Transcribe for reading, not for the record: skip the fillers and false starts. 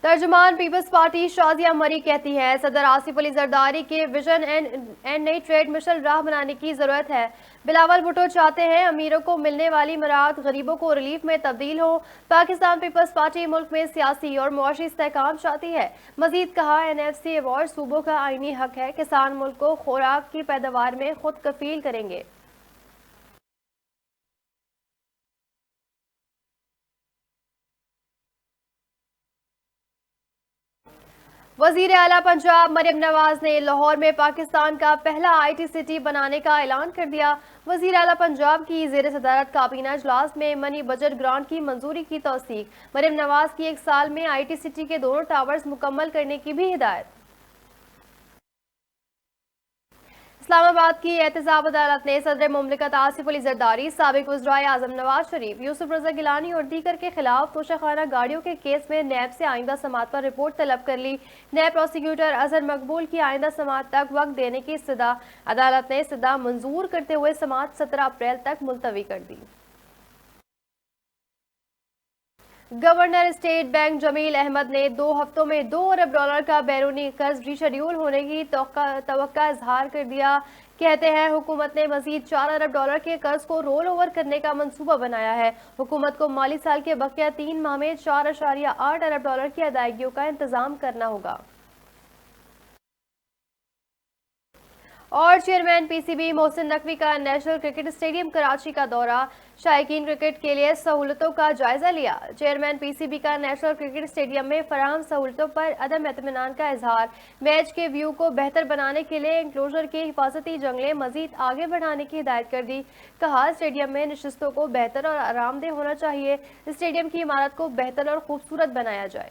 तर्जुमान peoples party Shazia मरी कहती हैं सदर आसिफ अली जरदारी के विजन एंड नई ट्रेड मिशन राह बनाने की जरूरत है। बिलावल भुट्टो चाहते हैं अमीरों को मिलने वाली मराद गरीबों को रिलीफ में तब्दील हो। पाकिस्तान पीपल्स पार्टी मुल्क में सियासी और मुआशी इस्तेहकाम चाहती है। मजीद कहा, NFC अवार्ड सूबों का आईनी हक है। किसान मुल्क को खुराक की पैदावार में खुद कफील करेंगे। वजीर आला पंजाब मरियम नवाज ने लाहौर में पाकिस्तान का पहला IT सिटी बनाने का ऐलान कर दिया। वजीर आला पंजाब की ज़ेर सदारत काबीना इजलास में मनी बजट ग्रांट की मंजूरी की तौसीक। मरियम नवाज की 1 साल में IT सिटी के दोनों टावर्स मुकम्मल करने की भी हिदायत। इस्लामाबाद की एहतसाब अदालत ने सदर मुमलिकत आसिफ अली जरदारी, साबिक वज़ीर आज़म नवाज शरीफ, यूसुफ रज़ा गिलानी और दीगर के खिलाफ तोशाखाना गाड़ियों के केस में नैब से आइंदा समाअत पर रिपोर्ट तलब कर ली। नैब प्रोसिक्यूटर अजहर मकबूल की आइंदा समाअत तक वक्त देने की इस्तदा। अदालत ने इस्तदा मंजूर करते हुए समाअत 17 अप्रैल तक मुलतवी कर दी। Governor state bank Jameel Ahmad ने 2 हफ्तों में $2 अरब का बैरूनी कर्ज रीशेड्यूल होने की तवक्का इजहार कर दिया। कहते हैं हुकूमत ने मजीद $4 अरब के कर्ज को रोल ओवर करने का मंसूबा बनाया है। हुकूमत को माली साल के बकिया 3 माह में $4.8 अरब की अदायगियों का इंतजाम करना होगा। और चेयरमैन PCB मोहसिन नकवी का नेशनल क्रिकेट स्टेडियम कराची का दौरा, शायकीन क्रिकेट के लिए सहूलतों का जायजा लिया। चेयरमैन PCB का नेशनल क्रिकेट स्टेडियम में फराहम सहूलतों पर अदम इत्मीनान का इजहार। मैच के व्यू को बेहतर बनाने के लिए इंक्लोजर के हिफाजती जंगले मजीद आगे बढ़ाने की हिदायत कर दी। कहा, स्टेडियम में नशिस्तों को बेहतर और आरामदेह होना चाहिए। स्टेडियम की इमारत को बेहतर और खूबसूरत बनाया जाए।